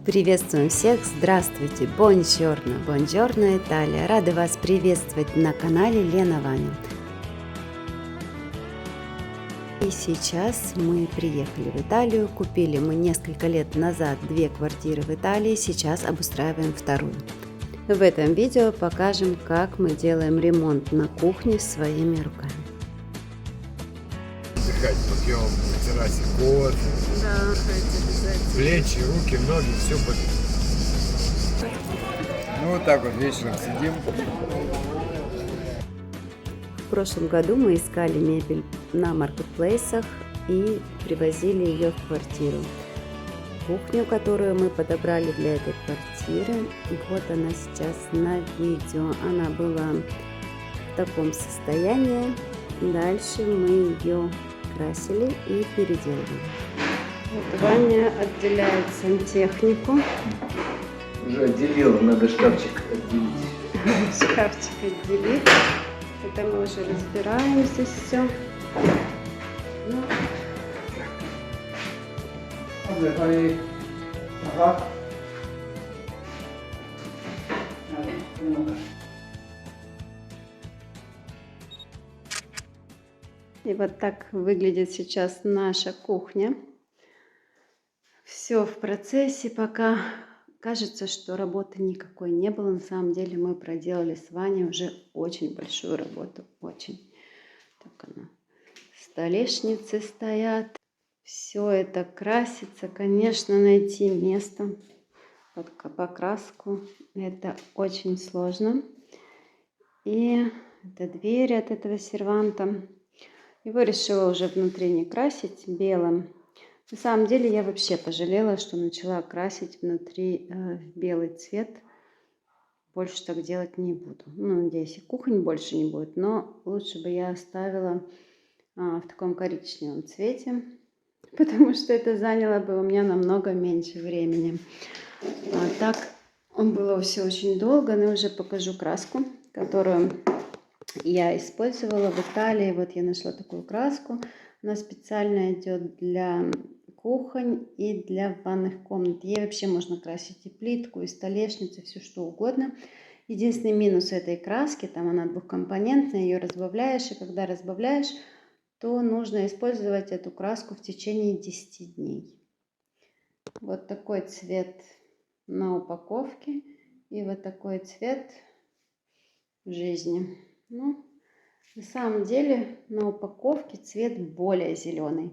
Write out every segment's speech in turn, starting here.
Приветствуем всех, здравствуйте, бонжорно, бонжорно, Италия. Рады вас приветствовать на канале Лена Ваня. И сейчас мы приехали в Италию, купили мы несколько лет назад 2 квартиры в Италии, сейчас обустраиваем вторую. В этом видео покажем, как мы делаем ремонт на кухне своими руками. Отдыхать, попьем на террасе кофе. Да, обязательно. Плечи, руки, ноги, все под... Ну вот так вот вечером сидим. В прошлом году мы искали мебель на маркетплейсах и привозили ее в квартиру. Кухню, которую мы подобрали для этой квартиры, вот она сейчас на видео. Она была в таком состоянии. Дальше мы ее красили и переделали. Вот Ваня отделяет сантехнику. Уже отделила, надо шкафчик отделить. Шкафчик отделить. Это мы уже разбираем здесь все. Ну. И вот так выглядит сейчас наша кухня. Все в процессе, пока кажется, что работы никакой не было. На самом деле мы проделали с Ваней уже очень большую работу. Очень. Так она. Столешницы стоят. Все это красится. Конечно, найти место под покраску это очень сложно. И это дверь от этого серванта. Его решила уже внутри не красить белым. На самом деле я вообще пожалела, что начала красить внутри в белый цвет. Больше так делать не буду. Ну, надеюсь, и кухонь больше не будет. Но лучше бы я оставила в таком коричневом цвете. Потому что это заняло бы у меня намного меньше времени. Так было все очень долго. Но уже покажу краску, которую я использовала в Италии. Вот я нашла такую краску. Она специально идет для кухонь и для ванных комнат. Ей вообще можно красить и плитку, и столешницу, все что угодно. Единственный минус этой краски, там она двухкомпонентная, ее разбавляешь, и когда разбавляешь, то нужно использовать эту краску в течение 10 дней. Вот такой цвет на упаковке и вот такой цвет в жизни. Ну, на самом деле на упаковке цвет более зеленый,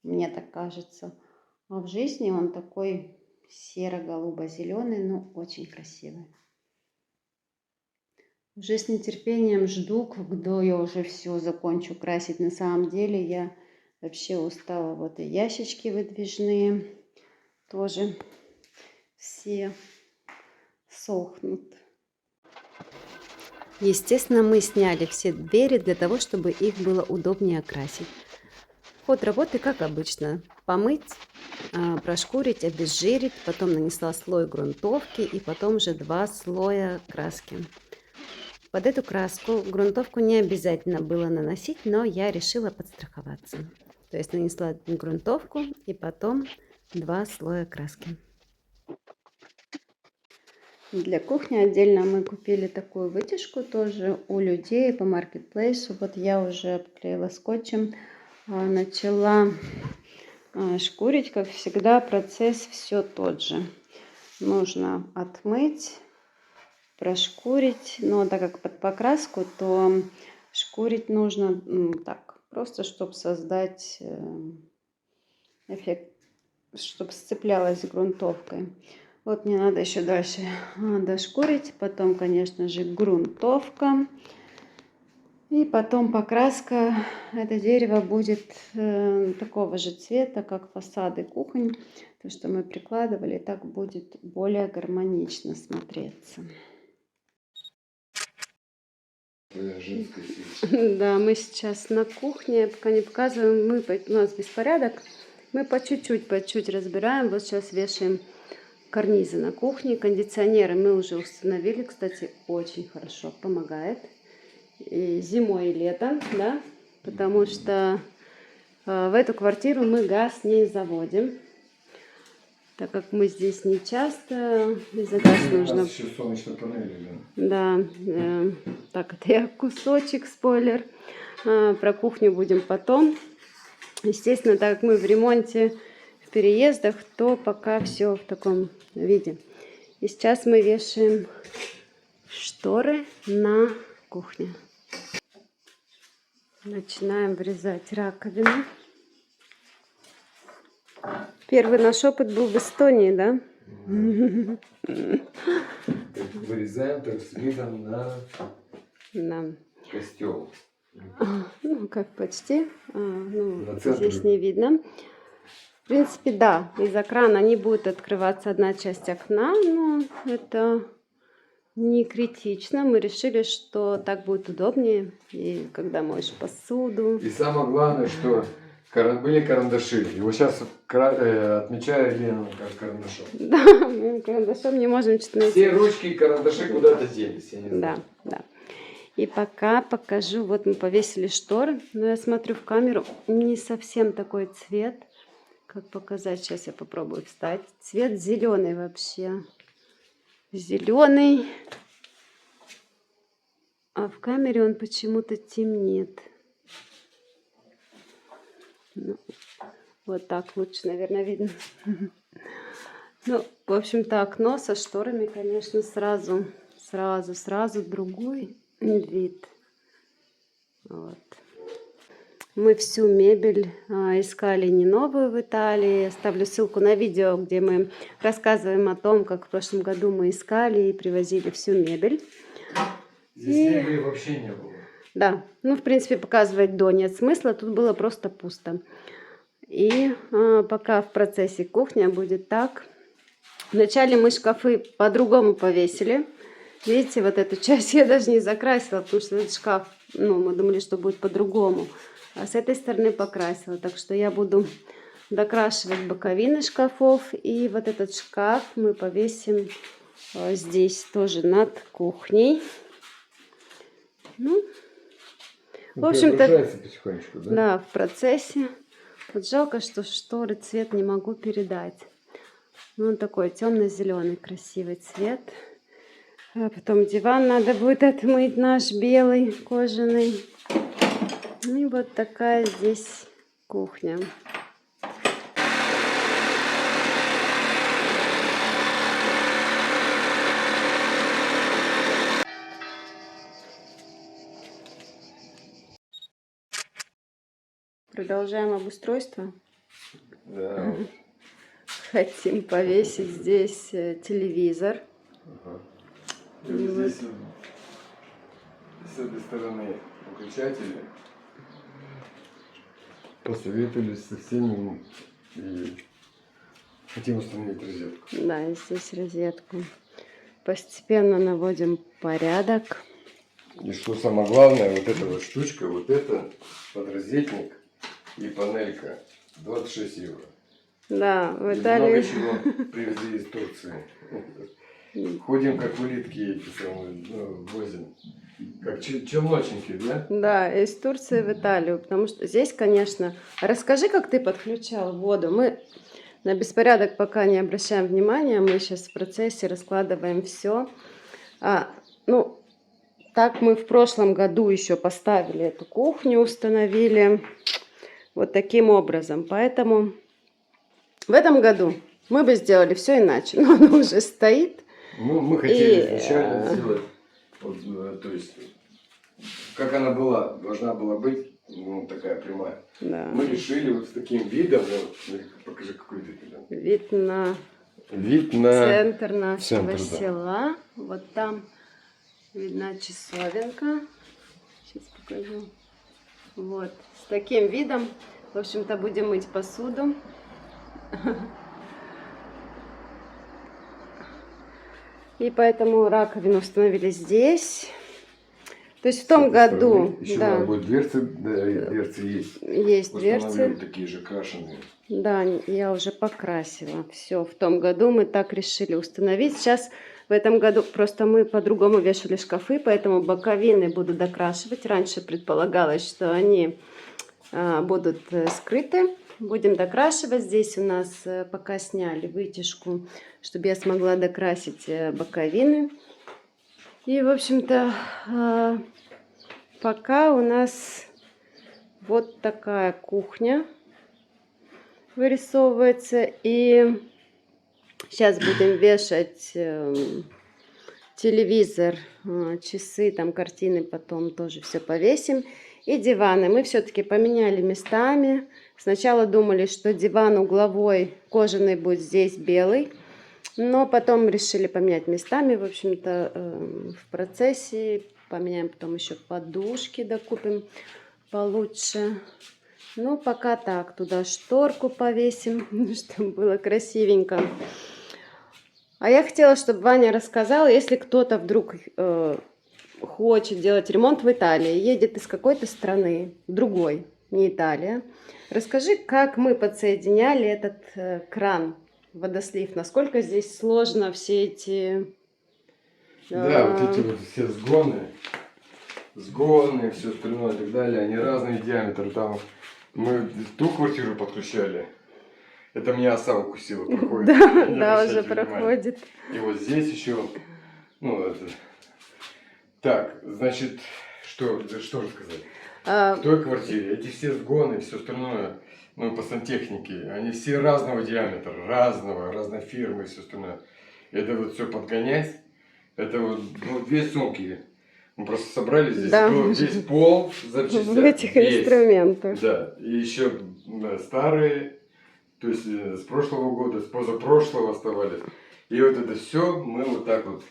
мне так кажется. А в жизни он такой серо-голубо-зеленый, но очень красивый. Уже с нетерпением жду, когда я уже все закончу красить. На самом деле я вообще устала. Вот и ящички выдвижные тоже все сохнут. Естественно, мы сняли все двери для того, чтобы их было удобнее окрасить. Ход работы, как обычно, помыть, прошкурить, обезжирить, потом нанесла слой грунтовки и потом уже 2 слоя краски. Под эту краску грунтовку не обязательно было наносить, но я решила подстраховаться. То есть нанесла грунтовку и потом 2 слоя краски. Для кухни отдельно мы купили такую вытяжку тоже у людей по маркетплейсу. Вот я уже обклеила скотчем, начала шкурить. Как всегда, процесс все тот же. Нужно отмыть, прошкурить, но так как под покраску, то шкурить нужно так, просто чтобы создать эффект, чтобы сцеплялась с грунтовкой. Вот мне надо еще дальше дошкурить, потом, конечно же, грунтовка. И потом покраска. Это дерево будет такого же цвета, как фасады кухонь. То, что мы прикладывали, так будет более гармонично смотреться. Да, мы сейчас на кухне, пока не показываем, у нас беспорядок. Мы по чуть-чуть разбираем. Вот сейчас вешаем карнизы на кухне. Кондиционеры мы уже установили, кстати, очень хорошо помогает. И зимой и летом, да, потому что в эту квартиру мы газ не заводим. Так как мы здесь не часто, и заказ У нужно... нас еще солнечные панели, да. Да, так, это я кусочек, спойлер. Про кухню будем потом. Естественно, так как мы в ремонте, в переездах, то пока все в таком виде. И сейчас мы вешаем шторы на кухне. Начинаем вырезать раковину. Первый наш опыт был в Эстонии, да? Вырезаем так с видом на Да. костел. Ну, как почти. На центр. Здесь не видно. В принципе, да, из-за крана не будет открываться одна часть окна, но это не критично. Мы решили, что так будет удобнее, и когда моешь посуду. И самое главное, что были карандаши. Его сейчас отмечаю Лену как карандашом. Да, мы карандашом не можем что-то найти. Все ручки и карандаши куда-то делись, я не знаю. Да, да. И пока покажу, вот мы повесили шторы, но я смотрю в камеру, не совсем такой цвет. Как показать, сейчас я попробую встать. Цвет зеленый вообще. Зеленый. А в камере он почему-то темнеет. Ну, вот так лучше, наверное, видно. Ну, в общем-то, окно со шторами, конечно, сразу другой вид. Вот. Мы всю мебель искали не новую в Италии. Оставлю ссылку на видео, где мы рассказываем о том, как в прошлом году мы искали и привозили всю мебель. Здесь мебели вообще не было. Да, ну, в принципе, показывать до нет смысла. Тут было просто пусто. И пока в процессе кухня будет так. Вначале мы шкафы по-другому повесили. Видите, вот эту часть я даже не закрасила, потому что этот шкаф, ну, мы думали, что будет по-другому. А с этой стороны покрасила. Так что я буду докрашивать боковины шкафов. И вот этот шкаф мы повесим здесь тоже над кухней. Ну, в общем-то, потихонечку, да? да, в процессе. Вот жалко, что шторы цвет не могу передать. Ну, он такой темно-зеленый, красивый цвет. А потом диван надо будет отмыть, наш белый, кожаный. И вот такая здесь кухня. Продолжаем обустройство. Да. Хотим повесить здесь телевизор. Ага. И здесь с этой стороны выключатели. Посоветовались со всеми и хотим установить розетку. Да, и здесь розетку. Постепенно наводим порядок. И что самое главное, вот эта вот штучка, вот это подрозетник и панелька 26 евро. Да, в И Италии. много чего привезли из Турции. Ходим как улитки эти самые, ну, возим. Как челночники, да? Да, из Турции в Италию. Потому что здесь, конечно... Расскажи, как ты подключал воду. Мы на беспорядок пока не обращаем внимания. Мы сейчас в процессе раскладываем все. Ну, так мы в прошлом году еще поставили эту кухню, установили вот таким образом. Поэтому в этом году мы бы сделали все иначе. Но оно уже стоит. Ну, мы хотели изначально сделать, вот, то есть, как она была, должна была быть, ну, такая прямая. Да. Мы решили вот с таким видом, вот, покажи, какой вид. Вид на центр нашего да. села. Вот там видна часовенка. Сейчас покажу. Вот. С таким видом, в общем-то, будем мыть посуду. И поэтому раковину установили здесь. То есть в том году... Еще да, будет дверцы, да, дверцы есть. есть дверцы. Установили такие же крашеные. Да, я уже покрасила. Все, в том году мы так решили установить. Сейчас в этом году просто мы по-другому вешали шкафы, поэтому боковины буду докрашивать. Раньше предполагалось, что они будут скрыты. Будем докрашивать. Здесь у нас пока сняли вытяжку, чтобы я смогла докрасить боковины. И, в общем-то, пока у нас вот такая кухня вырисовывается. И сейчас будем вешать телевизор, часы, там картины, потом тоже все повесим. И диваны мы все-таки поменяли местами. Сначала думали, что диван угловой кожаный будет здесь белый, но потом решили поменять местами. В общем-то, в процессе поменяем потом еще подушки, докупим получше. Ну, пока так, туда шторку повесим, чтобы было красивенько. А я хотела, чтобы Ваня рассказал, если кто-то вдруг хочет делать ремонт в Италии, едет из какой-то страны, другой, не Италия. Расскажи, как мы подсоединяли этот кран, водослив, насколько здесь сложно все эти... Да, вот эти вот все сгоны, все остальное и так далее, они разные диаметры. Там мы ту квартиру подключали, это меня оса укусила, проходит. Да, уже проходит. И вот здесь еще, ну, это... Так, значит, что рассказать? В той квартире эти все сгоны, все остальное, ну, по сантехнике, они все разного диаметра, разной фирмы и все остальное. Это вот все подгонять, это вот, ну, 2 сумки. Мы просто собрали здесь, да. Весь пол запчастей. В этих инструментах. Да, и еще старые, то есть с прошлого года, с позапрошлого оставались. И вот это все мы вот так вот,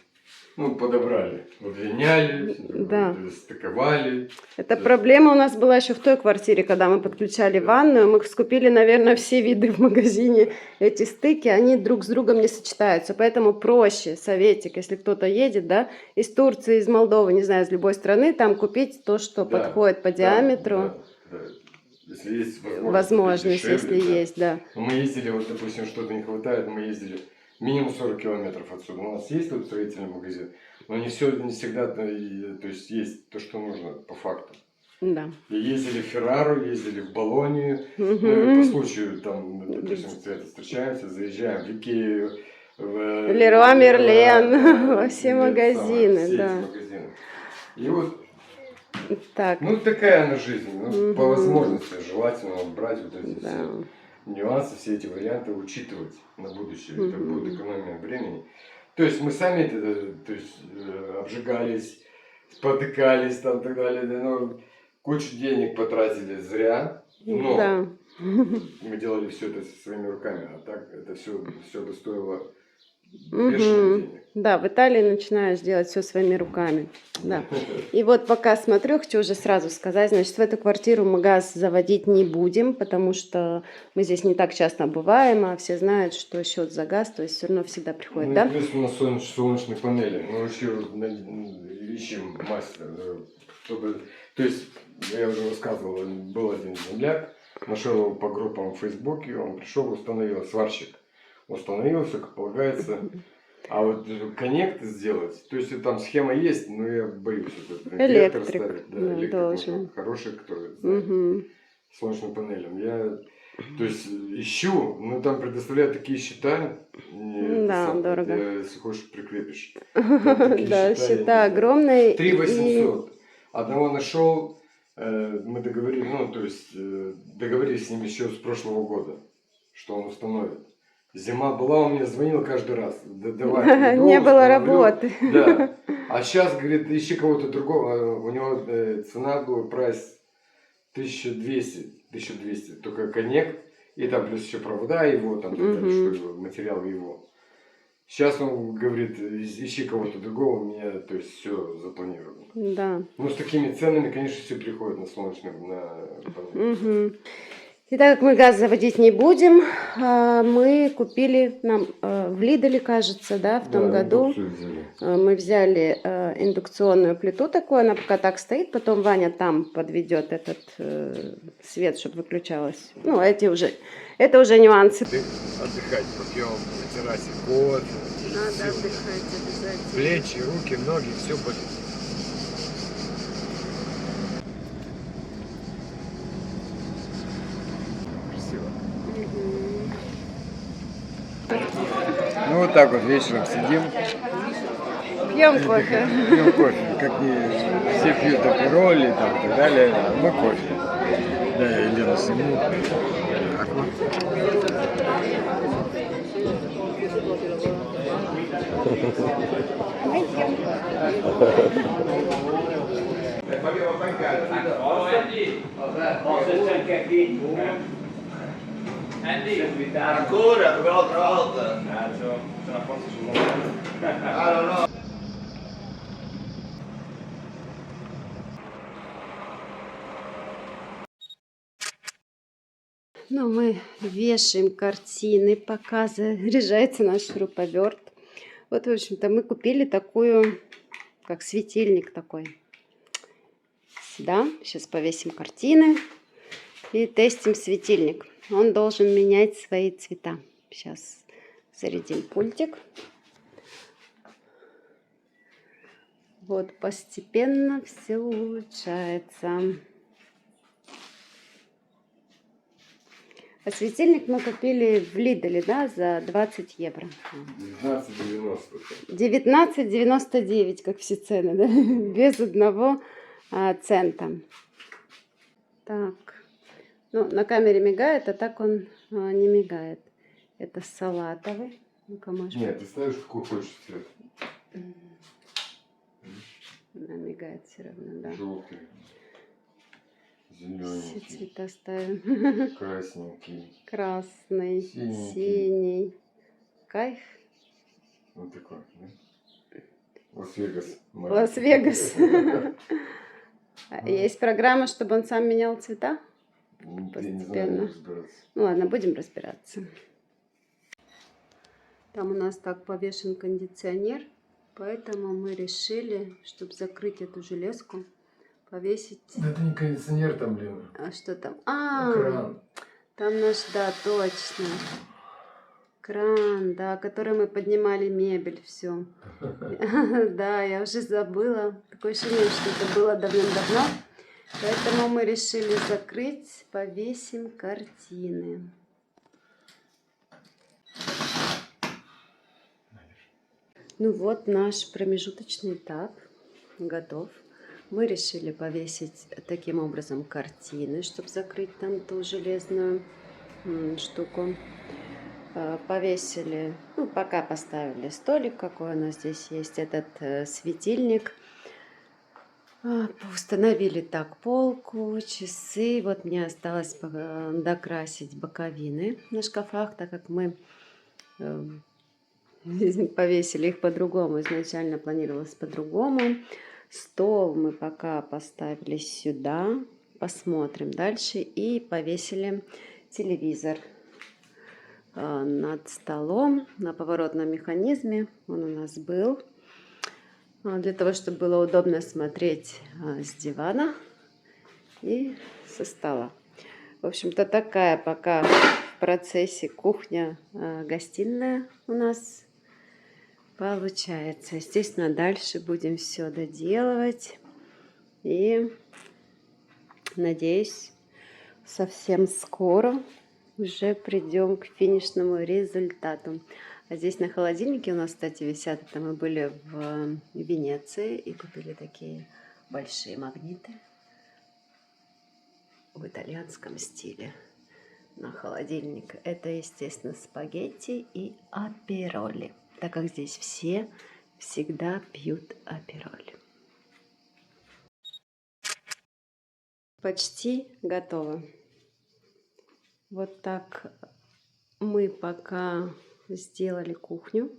ну, подобрали, удлиняли, да. стыковали. Эта проблема у нас была еще в той квартире, когда мы подключали ванную. Мы скупили, наверное, все виды в магазине. Эти стыки, они друг с другом не сочетаются. Поэтому проще, советик, если кто-то едет, да, из Турции, из Молдовы, не знаю, из любой страны, там купить то, что подходит по диаметру. Да. Если есть возможность, дешевле, если есть, да. Мы ездили, вот, допустим, что-то не хватает, мы ездили минимум 40 километров отсюда. У нас есть тут строительный магазин, но не всегда, то есть то, что нужно по факту. Да. И ездили в Феррару, ездили в Болонию, ну, по случаю, там, допустим, встречаемся, заезжаем в Икею, в Леруа Мерлен, во все магазины, да. И вот, так. ну, такая она жизнь, ну, по возможности желательно брать вот эти все нюансы, все эти варианты учитывать на будущее. Это будет экономия времени. То есть мы сами обжигались, спотыкались там и так далее, но кучу денег потратили зря, но мы делали все это своими руками, а так это все бы стоило бешеных денег. Да, в Италии начинаешь делать все своими руками. Да. И вот пока смотрю, хочу уже сразу сказать, значит, в эту квартиру мы газ заводить не будем, потому что мы здесь не так часто бываем, а все знают, что счет за газ, то есть все равно всегда приходит, да? Плюс у нас солнечные панели, мы еще ищем мастера, чтобы, то есть, я уже рассказывал, был один земляк, нашел его по группам в Фейсбуке, он пришел, установил сварщик, установил все как полагается. А вот коннект сделать, то есть там схема есть, но я боюсь, электрик ставить, да, электрик должен. Хороший, который знает, с солнечным панелем. Я, то есть, ищу, но там предоставляют такие счета, да, дорого. Если хочешь, прикрепишь. Да, счета огромные. 3800. Одного нашел, мы договорились, ну, то есть, договорились с ним еще с прошлого года, что он установит. Зима была, он мне звонил каждый раз. Давай, не было работы. Да. А сейчас, говорит, ищи кого-то другого. У него цена была, прайс 1200. Только коннект. И там плюс еще провода его, там, что материал его. Сейчас он говорит, ищи кого-то другого, у меня, то есть, все запланировано. Да. Ну, с такими ценами, конечно, все приходит на солнечный, на И так как мы газ заводить не будем, мы купили нам в Лиделе, кажется, да, в том году. Мы взяли индукционную плиту такую, она пока так стоит, потом Ваня там подведет этот свет, чтобы выключалось. Ну, это уже нюансы. Отдыхать, попьем на террасе кофе. Надо отдыхать обязательно. Плечи, руки, ноги, все болит. Красиво. так вот вечером сидим, Пьем кофе. пьем кофе. Как не все пьют апероли там, и так далее, а мы кофе. Да, я Елену сниму. Так вот. Ancora, per l'altra volta. Ну, мы вешаем картины, пока заряжается наш шуруповерт. Вот, в общем-то, мы купили такую, как светильник такой. Да, сейчас повесим картины и тестим светильник. Он должен менять свои цвета. Сейчас зарядим пультик. Вот постепенно все улучшается. А светильник мы купили в Лиделе, да, за 20 евро. 19,90. 19,99, как все цены, да? Без одного цента. Так. Ну, на камере мигает, а так он не мигает. Это салатовый. Ну-ка, может... Нет, ты ставишь какой хочешь цвет. Она мигает все равно, да. Желтый, Все зелененький, цвета ставим. красненький. Красный, Синенький. синий. Кайф. Вот такой, да? Лас-Вегас. Лас-Вегас. Есть программа, чтобы он сам менял цвета? Я не Постепенно. знаю, разбираться. Ну ладно, будем разбираться. Там у нас так повешен кондиционер, поэтому мы решили, чтобы закрыть эту железку, повесить... Это не кондиционер там, блин. А что там? Кран. Там наш, да, точно. Кран, да, который мы поднимали мебель, все. Да, я уже забыла. Такое ощущение, что это было давным-давно. Поэтому мы решили закрыть, повесим картины. Ну вот наш промежуточный этап готов. Мы решили повесить таким образом картины, чтобы закрыть там ту железную штуку. Повесили, ну пока поставили столик, какой у нас здесь есть, этот светильник. Установили так полку, часы. Вот мне осталось докрасить боковины на шкафах, так как мы повесили их по-другому. Изначально планировалось по-другому. Стол мы пока поставили сюда. Посмотрим дальше. И повесили телевизор над столом на поворотном механизме. Он у нас был. Для того, чтобы было удобно смотреть с дивана и со стола. В общем-то, такая пока в процессе кухня-гостиная у нас получается. Естественно, дальше будем все доделывать. И, надеюсь, совсем скоро уже придем к финишному результату. А здесь на холодильнике у нас, кстати, висят. Это мы были в Венеции и купили такие большие магниты в итальянском стиле на холодильник. Это, естественно, спагетти и апероли, так как здесь все всегда пьют апероли. Почти готово. Вот так мы пока сделали кухню.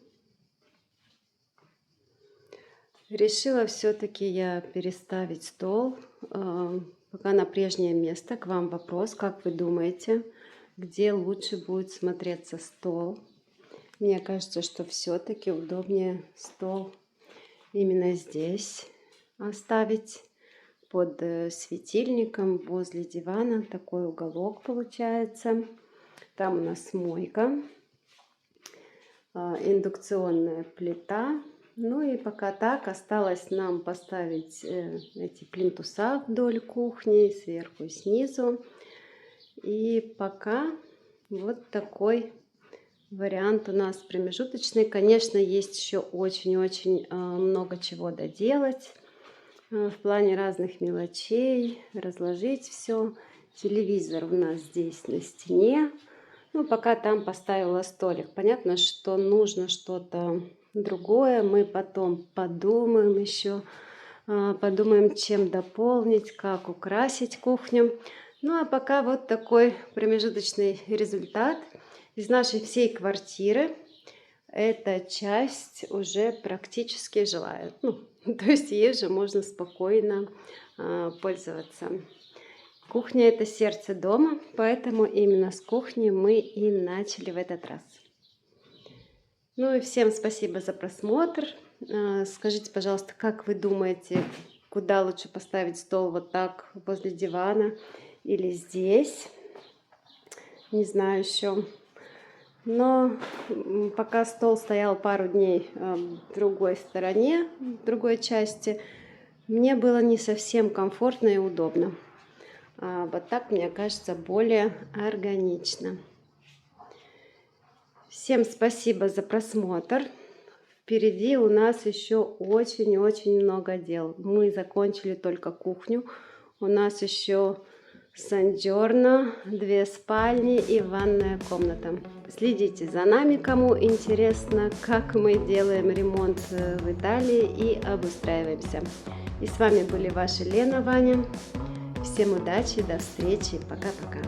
Решила все-таки я переставить стол пока на прежнее место. К вам вопрос, как вы думаете, где лучше будет смотреться стол? Мне кажется, что все-таки удобнее стол именно здесь оставить, под светильником, возле дивана. Такой уголок получается. Там у нас мойка, индукционная плита. Ну и пока так, осталось нам поставить эти плинтуса вдоль кухни, сверху и снизу. И пока вот такой вариант у нас промежуточный. Конечно, есть еще очень-очень много чего доделать в плане разных мелочей, разложить все. Телевизор у нас здесь на стене. Ну, пока там поставила столик. Понятно, что нужно что-то другое. Мы потом подумаем еще, подумаем, чем дополнить, как украсить кухню. Ну, а пока вот такой промежуточный результат из нашей всей квартиры. Эта часть уже практически жилая. Ну, то есть ей же можно спокойно пользоваться. Кухня – это сердце дома, поэтому именно с кухни мы и начали в этот раз. Ну и всем спасибо за просмотр. Скажите, пожалуйста, как вы думаете, куда лучше поставить стол, вот так возле дивана или здесь? Не знаю еще. Но пока стол стоял пару дней в другой стороне, в другой части, мне было не совсем комфортно и удобно. Вот так, мне кажется, более органично. Всем спасибо за просмотр. Впереди у нас еще очень-очень много дел. Мы закончили только кухню. У нас еще сандёрно, 2 спальни и ванная комната. Следите за нами, кому интересно, как мы делаем ремонт в Италии и обустраиваемся. И с вами были ваши Лена, Ваня. Всем удачи, до встречи, пока-пока.